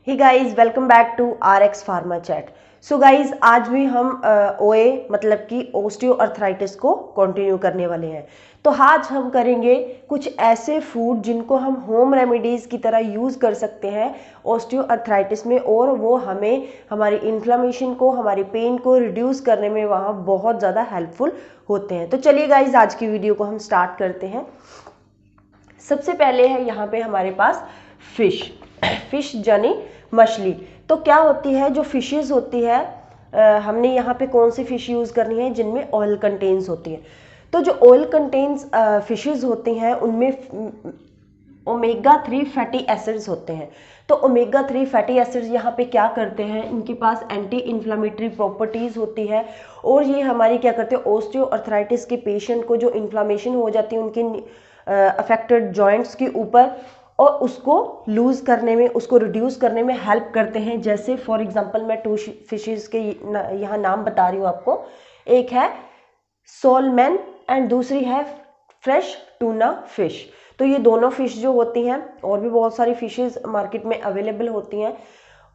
Hey guys, welcome back to RX pharma chat. So guys, आज भी हम ओए मतलब कि ऑस्टियोआर्थराइटिस को कंटिन्यू करने वाले हैं। तो आज हम करेंगे कुछ ऐसे फूड जिनको हम होम रेमेडीज की तरह यूज़ कर सकते हैं ऑस्टियोआर्थराइटिस में, और वो हमें हमारी इन्फ्लेमेशन को, हमारी पेन को रिड्यूस करने में वहाँ बहुत ज़्यादा हेल्पफुल होते हैं। तो चलिए गाइस, आज की वीडियो को हम स्टार्ट करते हैं। सबसे पहले है यहाँ पे हमारे पास फिश यानी मछली। तो क्या होती है, जो फिशेस होती है, हमने यहाँ पे कौन सी फिश यूज़ करनी है जिनमें ऑयल कंटेन्स होती है। तो जो ऑयल कंटेन्स फिशेस होती हैं उनमें ओमेगा 3 फैटी एसिड्स होते हैं। तो ओमेगा 3 फैटी एसिड्स यहाँ पे क्या करते हैं, इनके पास एंटी इन्फ्लामेटरी प्रॉपर्टीज़ होती है, और ये हमारी क्या करते हैं, ऑस्टियोआर्थराइटिस के पेशेंट को जो इन्फ्लामेशन हो जाती है उनकी अफेक्टेड जॉइंट्स के ऊपर, और उसको लूज़ करने में, उसको रिड्यूस करने में हेल्प करते हैं। जैसे फॉर एग्जांपल मैं 2 फिशेस के यहाँ नाम बता रही हूँ आपको। एक है सोलमैन एंड दूसरी है फ्रेश टूना फिश। तो ये दोनों फिश जो होती हैं, और भी बहुत सारी फिशेस मार्केट में अवेलेबल होती हैं,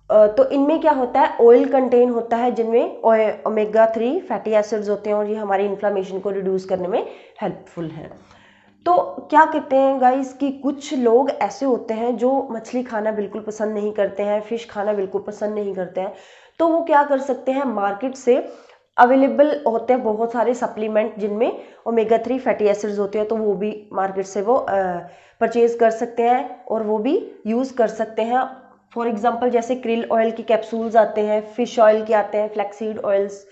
तो इनमें क्या होता है, ऑयल कंटेन होता है जिनमें ओमेगा 3 फैटी एसिड्स होते हैं, और ये हमारी इन्फ्लामेशन को रिड्यूस करने में हेल्पफुल है। तो क्या कहते हैं गाइस कि कुछ लोग ऐसे होते हैं जो मछली खाना बिल्कुल पसंद नहीं करते हैं, फिश खाना बिल्कुल पसंद नहीं करते हैं। तो वो क्या कर सकते हैं, मार्केट से अवेलेबल होते हैं बहुत सारे सप्लीमेंट जिनमें ओमेगा 3 फैटी एसिड्स होते हैं। तो वो भी मार्केट से वो परचेज कर सकते हैं और वो भी यूज़ कर सकते हैं। फॉर एग्जांपल जैसे क्रिल ऑयल के कैप्सूल्स आते हैं, फिश ऑयल के आते हैं, फ्लैक्सीड ऑयल्स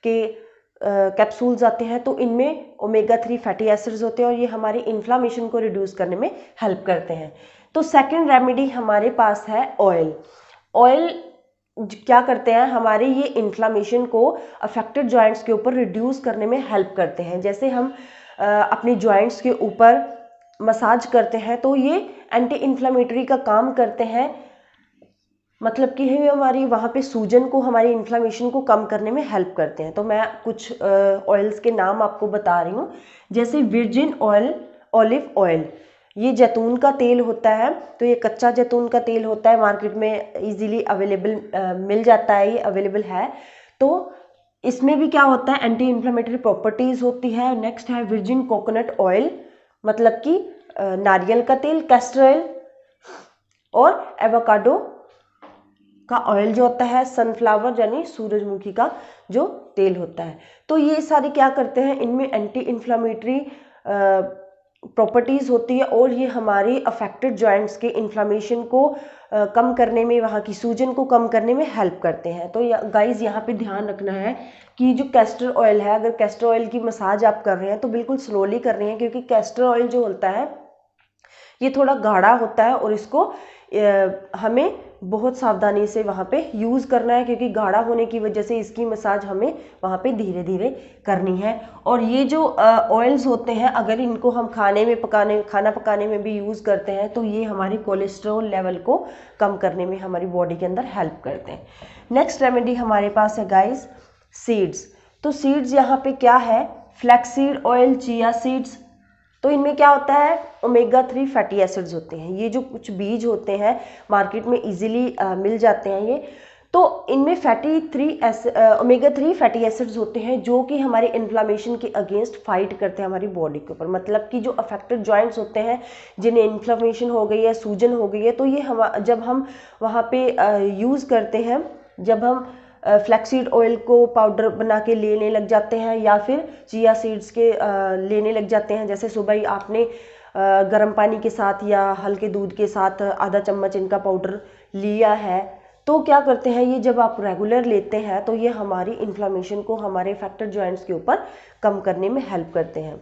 के कैप्सूल्स आते हैं। तो इनमें ओमेगा 3 फैटी एसिड्स होते हैं, और ये हमारी इन्फ्लामेशन को रिड्यूस करने में हेल्प करते हैं। तो सेकंड रेमेडी हमारे पास है ऑयल क्या करते हैं, हमारे ये इन्फ्लामेशन को अफेक्टेड जॉइंट्स के ऊपर रिड्यूस करने में हेल्प करते हैं। जैसे हम अपने जॉइंट्स के ऊपर मसाज करते हैं तो ये एंटी इन्फ्लामेटरी का काम करते हैं, मतलब कि हमारी वहाँ पे सूजन को, हमारी इन्फ्लामेशन को कम करने में हेल्प करते हैं। तो मैं कुछ ऑयल्स के नाम आपको बता रही हूँ। जैसे वर्जिन ऑयल, ऑलिव ऑयल, ये जैतून का तेल होता है। तो ये कच्चा जैतून का तेल होता है, मार्केट में इजीली अवेलेबल मिल जाता है, ये अवेलेबल है। तो इसमें भी क्या होता है, एंटी इन्फ्लामेटरी प्रॉपर्टीज़ होती है। नेक्स्ट है वर्जिन कोकोनट ऑयल, मतलब कि नारियल का तेल, कैस्टर ऑयल, और एवोकाडो का ऑयल जो होता है, सनफ्लावर यानी सूरजमुखी का जो तेल होता है। तो ये सारे क्या करते हैं, इनमें एंटी इन्फ्लामेटरी प्रॉपर्टीज़ होती है, और ये हमारी अफेक्टेड जॉइंट्स के इन्फ्लामेशन को कम करने में, वहाँ की सूजन को कम करने में हेल्प करते हैं। तो गाइज यहाँ पे ध्यान रखना है कि जो कैस्टर ऑयल है, अगर कैस्टर ऑयल की मसाज आप कर रहे हैं तो बिल्कुल स्लोली कर रहे हैं, क्योंकि कैस्टर ऑयल जो होता है ये थोड़ा गाढ़ा होता है, और इसको हमें बहुत सावधानी से वहाँ पे यूज़ करना है, क्योंकि गाढ़ा होने की वजह से इसकी मसाज हमें वहाँ पे धीरे धीरे करनी है। और ये जो ऑयल्स होते हैं, अगर इनको हम खाना पकाने में भी यूज़ करते हैं तो ये हमारी कोलेस्ट्रॉल लेवल को कम करने में हमारी बॉडी के अंदर हेल्प करते हैं। नेक्स्ट रेमेडी हमारे पास है गाइस सीड्स। तो सीड्स यहाँ पे क्या है, फ्लैक्सीड ऑयल, चिया सीड्स। तो इनमें क्या होता है, ओमेगा 3 फैटी एसिड्स होते हैं। ये जो कुछ बीज होते हैं मार्केट में इजीली मिल जाते हैं ये। तो इनमें ओमेगा 3 फैटी एसिड्स होते हैं जो कि हमारे इन्फ्लामेशन के अगेंस्ट फाइट करते हैं हमारी बॉडी के ऊपर। मतलब कि जो अफेक्टेड जॉइंट्स होते हैं, जिन्हें इन्फ्लामेशन हो गई है, सूजन हो गई है, तो ये जब हम वहाँ पे यूज़ करते हैं, जब हम फ्लैक्सीड ऑयल को पाउडर बना के लेने लग जाते हैं, या फिर चिया सीड्स के लेने लग जाते हैं, जैसे सुबह ही आपने गर्म पानी के साथ या हल्के दूध के साथ आधा चम्मच इनका पाउडर लिया है, तो क्या करते हैं, ये जब आप रेगुलर लेते हैं तो ये हमारी इन्फ्लामेशन को, हमारे अफेक्टेड जॉइंट्स के ऊपर कम करने में हेल्प करते हैं।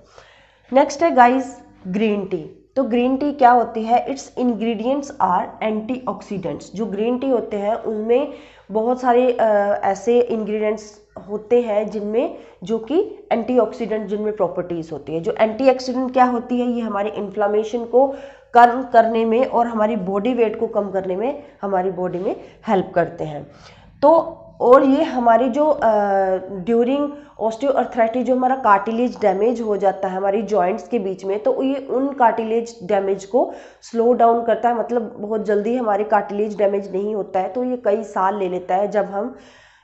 नेक्स्ट है गाइस ग्रीन टी। तो ग्रीन टी क्या होती है, इट्स इंग्रेडिएंट्स आर एंटीऑक्सीडेंट्स। जो ग्रीन टी होते हैं उनमें बहुत सारे ऐसे इंग्रेडिएंट्स होते हैं जिनमें, जो कि एंटीऑक्सीडेंट, जिनमें प्रॉपर्टीज़ होती है। जो एंटीऑक्सीडेंट क्या होती है, ये हमारी इन्फ्लामेशन को कम करने में और हमारी बॉडी वेट को कम करने में हमारी बॉडी में हेल्प करते हैं। तो और ये हमारे जो ड्यूरिंग ऑस्टियोआर्थराइटिस जो हमारा कार्टिलेज डैमेज हो जाता है हमारी जॉइंट्स के बीच में, तो ये उन कार्टिलेज डैमेज को स्लो डाउन करता है, मतलब बहुत जल्दी हमारे कार्टिलेज डैमेज नहीं होता है। तो ये कई साल ले लेता है। जब हम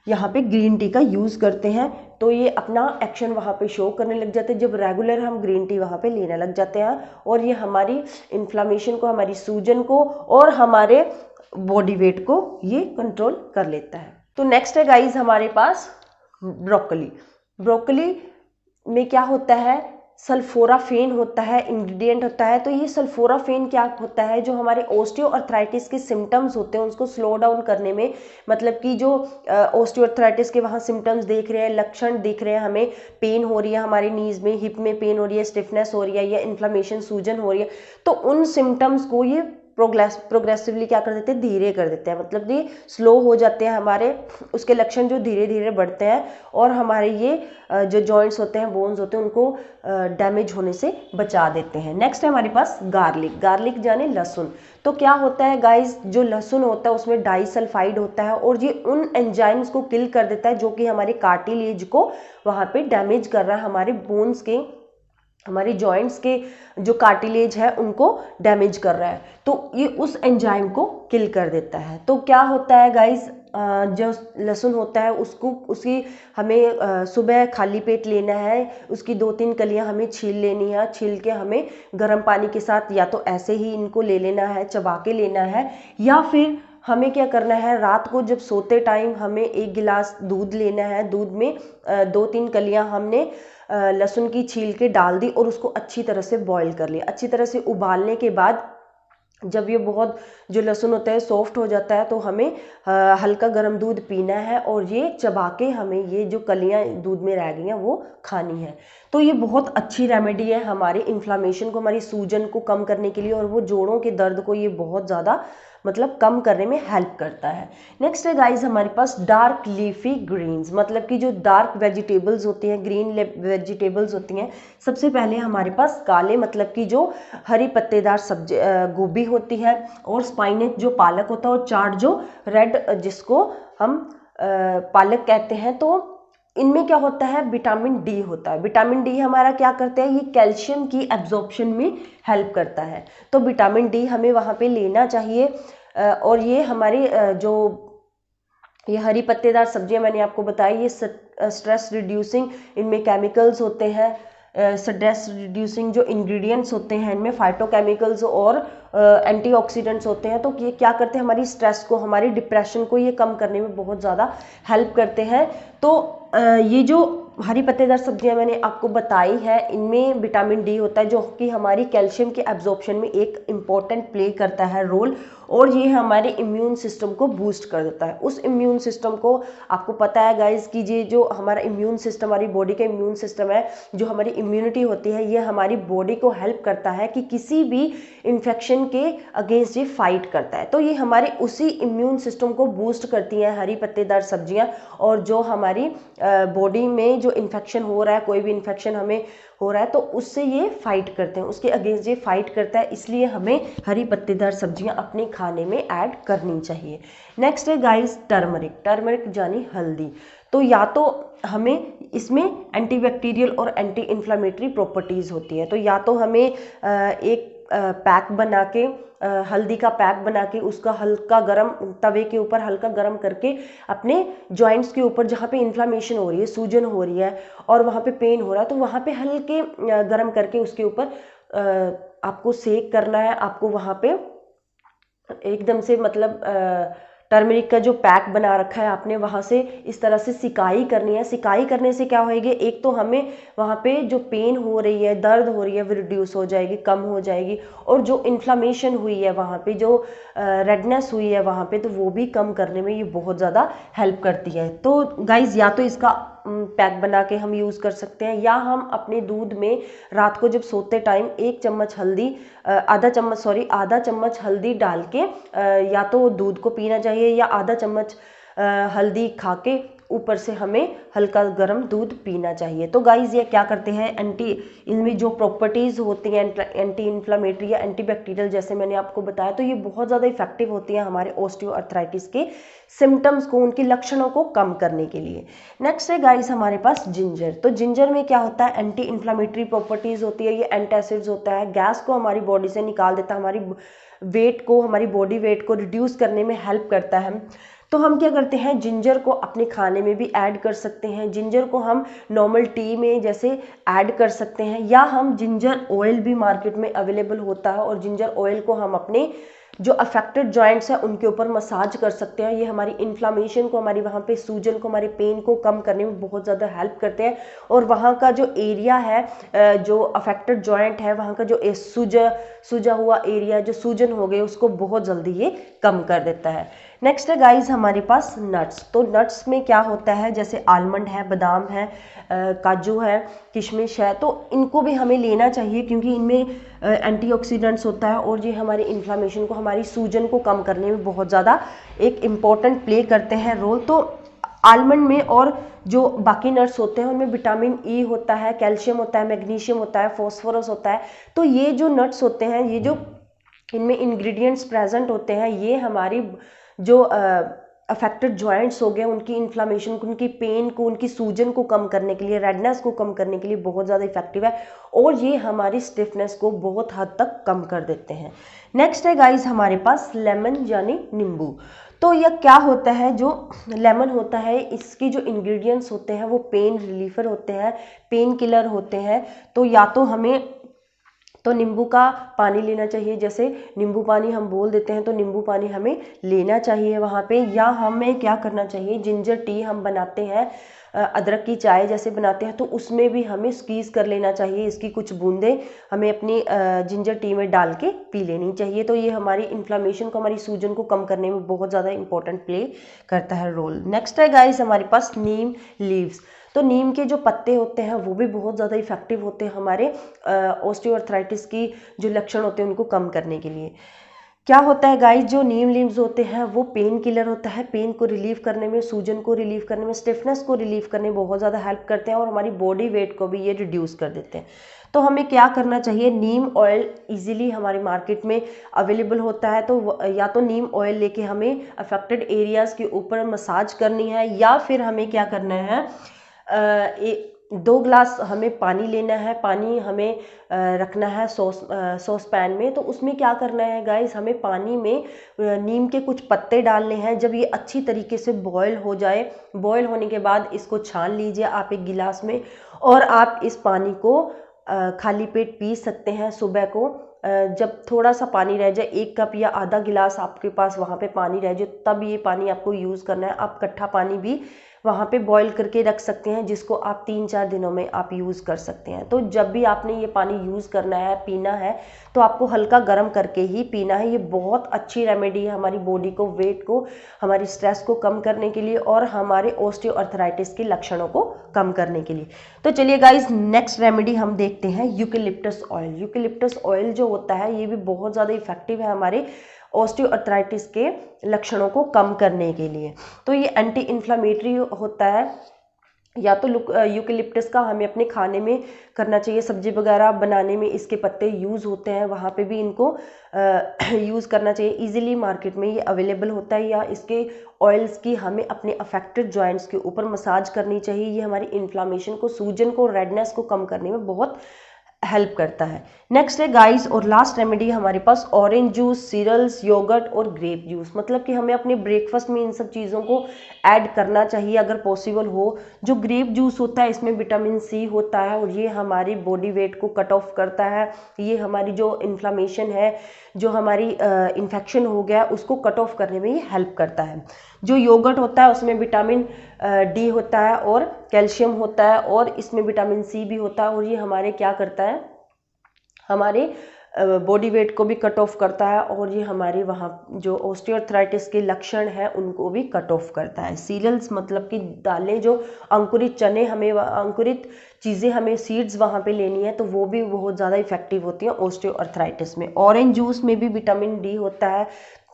यहाँ पे ग्रीन टी का यूज़ करते हैं तो ये अपना एक्शन वहाँ पे शो करने लग जाते हैं, जब रेगुलर हम ग्रीन टी वहाँ पे लेने लग जाते हैं, और ये हमारी इन्फ्लामेशन को, हमारी सूजन को और हमारे बॉडी वेट को ये कंट्रोल कर लेता है। तो नेक्स्ट है गाइज हमारे पास ब्रोकली। ब्रोकली में क्या होता है, सल्फोराफेन होता है, इंग्रेडिएंट होता है। तो ये सल्फोराफेन क्या होता है, जो हमारे ऑस्टियोआर्थराइटिस के सिम्टम्स होते हैं उसको स्लो डाउन करने में, मतलब कि जो ऑस्टियोआर्थराइटिस के वहाँ सिम्टम्स देख रहे हैं, लक्षण दिख रहे हैं, हमें पेन हो रही है, हमारे नीज में, हिप में पेन हो रही है, स्टिफनेस हो रही है या इन्फ्लामेशन सूजन हो रही है, तो उन सिम्टम्स को ये प्रोग्रेसिवली क्या कर देते हैं, धीरे कर देते हैं, मतलब ये स्लो हो जाते हैं हमारे, उसके लक्षण जो धीरे धीरे बढ़ते हैं और हमारे ये जो जॉइंट्स होते हैं, बोन्स होते हैं, उनको डैमेज होने से बचा देते हैं। नेक्स्ट है हमारे पास गार्लिक। गार्लिक यानी लहसुन। तो क्या होता है गाइस, जो लहसुन होता है उसमें डाइसल्फाइड होता है और ये उन एंजाइम्स को किल कर देता है जो कि हमारे कार्टिलेज को वहाँ पे डैमेज कर रहा है, हमारे बोन्स के, हमारी जॉइंट्स के जो कार्टिलेज है उनको डैमेज कर रहा है, तो ये उस एंजाइम को किल कर देता है। तो क्या होता है गाइस, जो लहसुन होता है उसकी हमें सुबह खाली पेट लेना है, उसकी 2-3 कलियां हमें छील लेनी है, छील के हमें गर्म पानी के साथ या तो ऐसे ही इनको ले लेना है, चबा के लेना है, या फिर हमें क्या करना है, रात को जब सोते टाइम हमें 1 गिलास दूध लेना है, दूध में 2-3 कलियां हमने लहसुन की छील के डाल दी और उसको अच्छी तरह से बॉईल कर लिया। अच्छी तरह से उबालने के बाद जब ये बहुत जो लहसुन होता है सॉफ्ट हो जाता है, तो हमें हल्का गर्म दूध पीना है और ये चबा के हमें ये जो कलियां दूध में रह गई हैं वो खानी है। तो ये बहुत अच्छी रेमेडी है हमारे इन्फ्लामेशन को, हमारी सूजन को कम करने के लिए, और वो जोड़ों के दर्द को ये बहुत ज़्यादा मतलब कम करने में हेल्प करता है। नेक्स्ट है गाइस हमारे पास डार्क लीफी ग्रीन्स, मतलब कि जो डार्क वेजिटेबल्स होती हैं, ग्रीन वेजिटेबल्स होती हैं। सबसे पहले हमारे पास काले, मतलब कि जो हरी पत्तेदार सब्जी गोभी होती है, और स्पाइनेच जो पालक होता है, और चाट जो रेड जिसको हम पालक कहते हैं। तो इनमें क्या होता है, विटामिन डी होता है। विटामिन डी हमारा क्या करता है, ये कैल्शियम की एब्जॉर्प्शन में हेल्प करता है। तो विटामिन डी हमें वहाँ पे लेना चाहिए। और ये हमारी जो ये हरी पत्तेदार सब्जियां मैंने आपको बताई, ये स्ट्रेस रिड्यूसिंग, इनमें केमिकल्स होते हैं, स्ट्रेस रिड्यूसिंग जो इंग्रेडिएंट्स होते हैं इनमें फाइटोकेमिकल्स और एंटीऑक्सीडेंट्स होते हैं। तो ये क्या करते हैं, हमारी स्ट्रेस को, हमारी डिप्रेशन को ये कम करने में बहुत ज़्यादा हेल्प करते हैं। तो ये जो हरी पत्तेदार सब्जियां मैंने आपको बताई है, इनमें विटामिन डी होता है जो कि हमारी कैल्शियम के एब्जॉर्प्शन में एक इम्पॉर्टेंट प्ले करता है रोल, और ये हमारे इम्यून सिस्टम को बूस्ट कर देता है। उस इम्यून सिस्टम को, आपको पता है गाइस कि ये जो हमारा इम्यून सिस्टम, हमारी बॉडी का इम्यून सिस्टम है, जो हमारी इम्यूनिटी होती है, ये हमारी बॉडी को हेल्प करता है कि किसी भी इन्फेक्शन के अगेंस्ट ये फाइट करता है। तो ये हमारे उसी इम्यून सिस्टम को बूस्ट करती हैं हरी पत्तेदार सब्जियां, और जो हमारी बॉडी में जो इन्फेक्शन हो रहा है, कोई भी इन्फेक्शन हमें हो रहा है, तो उससे ये फाइट करते हैं, उसके अगेंस्ट ये फाइट करता है। इसलिए हमें हरी पत्तेदार सब्जियां अपने खाने में ऐड करनी चाहिए। नेक्स्ट है गाइस टर्मरिक। टर्मरिक यानी हल्दी। तो या तो हमें इसमें एंटीबैक्टीरियल और एंटी इन्फ्लामेटरी प्रॉपर्टीज़ होती है, तो या तो हमें एक पैक बना के, हल्दी का पैक बना के, उसका हल्का गरम तवे के ऊपर हल्का गरम करके अपने जॉइंट्स के ऊपर, जहाँ पे इन्फ्लामेशन हो रही है, सूजन हो रही है और वहाँ पे पेन हो रहा है, तो वहाँ पे हल्के गरम करके उसके ऊपर आपको सेक करना है। आपको वहाँ पे एकदम से, मतलब टर्मरिक का जो पैक बना रखा है आपने, वहाँ से इस तरह से सिकाई करनी है। सिकाई करने से क्या होएगी, एक तो हमें वहाँ पे जो पेन हो रही है, दर्द हो रही है, वो रिड्यूस हो जाएगी, कम हो जाएगी, और जो इन्फ्लामेशन हुई है वहाँ पे, जो रेडनेस हुई है वहाँ पे, तो वो भी कम करने में ये बहुत ज़्यादा हेल्प करती है। तो गाइज या तो इसका पैक बना के हम यूज़ कर सकते हैं, या हम अपने दूध में रात को जब सोते टाइम 1 चम्मच हल्दी, आधा चम्मच हल्दी डाल के या तो दूध को पीना चाहिए, या आधा चम्मच हल्दी खा के ऊपर से हमें हल्का गर्म दूध पीना चाहिए। तो गाइज ये क्या करते हैं, इनमें जो प्रॉपर्टीज़ होती हैं एंटी इन्फ्लामेटरी या एंटीबैक्टीरियल, जैसे मैंने आपको बताया, तो ये बहुत ज़्यादा इफेक्टिव होती हैं हमारे ऑस्टियोआर्थराइटिस के सिम्टम्स को, उनके लक्षणों को कम करने के लिए। नेक्स्ट है गाइस हमारे पास जिंजर। तो जिंजर में क्या होता है, एंटी इन्फ्लामेटरी प्रॉपर्टीज होती है, ये एंटासिड्स होता है, गैस को हमारी बॉडी से निकाल देता है, हमारी वेट को, हमारी बॉडी वेट को रिड्यूस करने में हेल्प करता है। तो हम क्या करते हैं, जिंजर को अपने खाने में भी ऐड कर सकते हैं। जिंजर को हम नॉर्मल टी में जैसे ऐड कर सकते हैं, या हम जिंजर ऑयल भी मार्केट में अवेलेबल होता है, और जिंजर ऑयल को हम अपने जो अफेक्टेड जॉइंट्स हैं उनके ऊपर मसाज कर सकते हैं। ये हमारी इन्फ्लामेशन को, हमारी वहाँ पे सूजन को, हमारी पेन को कम करने में बहुत ज़्यादा हेल्प करते हैं, और वहाँ का जो एरिया है, जो अफेक्टेड जॉइंट है, वहाँ का जो सूजा हुआ एरिया, जो सूजन हो गए, उसको बहुत जल्दी ये कम कर देता है। नेक्स्ट है गाइज हमारे पास नट्स। तो नट्स में क्या होता है, जैसे आलमंड है, बादाम है, काजू है, किशमिश है, तो इनको भी हमें लेना चाहिए, क्योंकि इनमें एंटीऑक्सीडेंट्स होता है, और ये हमारी इन्फ्लामेशन को, हमारी सूजन को कम करने में बहुत ज़्यादा एक इम्पॉर्टेंट प्ले करते हैं रोल। तो आलमंड में और जो बाकी नट्स होते हैं उनमें विटामिन ई होता है, कैल्शियम होता है, मैग्नीशियम होता है, फॉस्फोरस होता है। तो ये जो नट्स होते हैं, ये जो इनमें इंग्रेडिएंट्स प्रेजेंट होते हैं, ये हमारी जो अफेक्टेड जॉइंट्स हो गए, उनकी इन्फ्लामेशन को, उनकी पेन को, उनकी सूजन को कम करने के लिए, रेडनेस को कम करने के लिए बहुत ज़्यादा इफेक्टिव है, और ये हमारी स्टिफनेस को बहुत हद तक कम कर देते हैं। नेक्स्ट है गाइज हमारे पास लेमन यानी नींबू। तो यह क्या होता है, जो लेमन होता है, इसकी जो इंग्रेडिएंट्स होते हैं वो पेन रिलीफर होते हैं, पेन किलर होते हैं। तो या तो हमें तो नींबू का पानी लेना चाहिए, जैसे नींबू पानी हम बोल देते हैं, तो नींबू पानी हमें लेना चाहिए वहाँ पे। या हमें क्या करना चाहिए, जिंजर टी हम बनाते हैं, अदरक की चाय जैसे बनाते हैं, तो उसमें भी हमें स्क्वीज़ कर लेना चाहिए, इसकी कुछ बूंदें हमें अपनी जिंजर टी में डाल के पी लेनी चाहिए। तो ये हमारी इन्फ्लामेशन को, हमारी सूजन को कम करने में बहुत ज़्यादा इंपॉर्टेंट प्ले करता है रोल। नेक्स्ट है गाइस हमारे पास नीम लीव्स। तो नीम के जो पत्ते होते हैं वो भी बहुत ज़्यादा इफेक्टिव होते हैं हमारे ऑस्टियोआर्थराइटिस की जो लक्षण होते हैं उनको कम करने के लिए। क्या होता है गाइस, जो नीम लीव्स होते हैं वो पेन किलर होता है, पेन को रिलीव करने में, सूजन को रिलीव करने में, स्टिफनेस को रिलीव करने में बहुत ज़्यादा हेल्प करते हैं, और हमारी बॉडी वेट को भी ये रिड्यूस कर देते हैं। तो हमें क्या करना चाहिए, नीम ऑयल इजीली हमारे मार्केट में अवेलेबल होता है, तो या तो नीम ऑयल लेके हमें अफेक्टेड एरियाज़ के ऊपर मसाज करनी है, या फिर हमें क्या करना है, 2 ग्लास हमें पानी लेना है, पानी हमें रखना है सॉस पैन में। तो उसमें क्या करना है गाइस, हमें पानी में नीम के कुछ पत्ते डालने हैं। जब ये अच्छी तरीके से बॉयल हो जाए, बॉयल होने के बाद इसको छान लीजिए आप एक गिलास में, और आप इस पानी को खाली पेट पी सकते हैं सुबह को। जब थोड़ा सा पानी रह जाए, 1 कप या आधा गिलास आपके पास वहाँ पे पानी रह जाए, तब ये पानी आपको यूज़ करना है। आप कट्ठा पानी भी वहाँ पे बॉईल करके रख सकते हैं, जिसको आप 3-4 दिनों में आप यूज़ कर सकते हैं। तो जब भी आपने ये पानी यूज़ करना है, पीना है, तो आपको हल्का गर्म करके ही पीना है। ये बहुत अच्छी रेमेडी है हमारी बॉडी को, वेट को, हमारी स्ट्रेस को कम करने के लिए, और हमारे ऑस्टियोआर्थराइटिस के लक्षणों को कम करने के लिए। तो चलिए गाइज नेक्स्ट रेमेडी हम देखते हैं, यूकेलिप्टस ऑयल। यूकेलिप्टस ऑयल जो होता है ये भी बहुत ज़्यादा इफेक्टिव है हमारे ऑस्टियोआर्थराइटिस के लक्षणों को कम करने के लिए। तो ये एंटी इन्फ्लामेटरी होता है। या तो यूकेलिप्टस का हमें अपने खाने में करना चाहिए, सब्जी वगैरह बनाने में इसके पत्ते यूज़ होते हैं, वहाँ पे भी इनको यूज़ करना चाहिए। इजीली मार्केट में ये अवेलेबल होता है। या इसके ऑयल्स की हमें अपने अफेक्टेड जॉइंट्स के ऊपर मसाज करनी चाहिए। ये हमारी इन्फ्लामेशन को, सूजन को, रेडनेस को कम करने में बहुत हेल्प करता है। नेक्स्ट है गाइस और लास्ट रेमेडी हमारे पास ऑरेंज जूस, सीरियल्स, योगर्ट और ग्रेप जूस। मतलब कि हमें अपने ब्रेकफास्ट में इन सब चीज़ों को ऐड करना चाहिए अगर पॉसिबल हो। जो ग्रेप जूस होता है इसमें विटामिन सी होता है, और ये हमारी बॉडी वेट को कट ऑफ करता है। ये हमारी जो इन्फ्लामेशन है, जो हमारी इन्फेक्शन हो गया उसको कट ऑफ करने में ये हेल्प करता है। जो योगर्ट होता है उसमें विटामिन डी होता है और कैल्शियम होता है, और इसमें विटामिन सी भी होता है, और ये हमारे क्या करता है, हमारे बॉडी वेट को भी कट ऑफ करता है, और ये हमारे वहाँ जो ऑस्टियोआर्थराइटिस के लक्षण हैं उनको भी कट ऑफ करता है। सीरियल्स मतलब कि दालें, जो अंकुरित चने, हमें अंकुरित चीज़ें, हमें सीड्स वहाँ पे लेनी है, तो वो भी बहुत ज़्यादा इफेक्टिव होती हैं ऑस्टियोआर्थराइटिस में। ऑरेंज जूस में भी विटामिन डी होता है,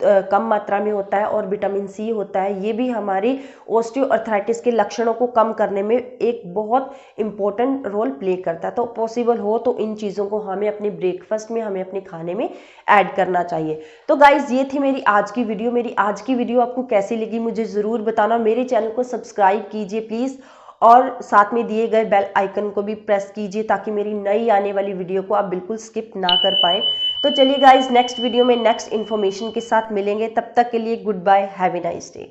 कम मात्रा में होता है और विटामिन सी होता है, ये भी हमारी ऑस्टियोआर्थराइटिस के लक्षणों को कम करने में एक बहुत इंपॉर्टेंट रोल प्ले करता है। तो पॉसिबल हो तो इन चीज़ों को हमें अपने ब्रेकफास्ट में, हमें अपने खाने में ऐड करना चाहिए। तो गाइज ये थी मेरी आज की वीडियो। मेरी आज की वीडियो आपको कैसी लगी मुझे ज़रूर बताना। मेरे चैनल को सब्सक्राइब कीजिए प्लीज़, और साथ में दिए गए बेल आइकन को भी प्रेस कीजिए ताकि मेरी नई आने वाली वीडियो को आप बिल्कुल स्किप ना कर पाएँ। तो चलिए गाइज नेक्स्ट वीडियो में नेक्स्ट इन्फॉर्मेशन के साथ मिलेंगे। तब तक के लिए goodbye, have a nice day.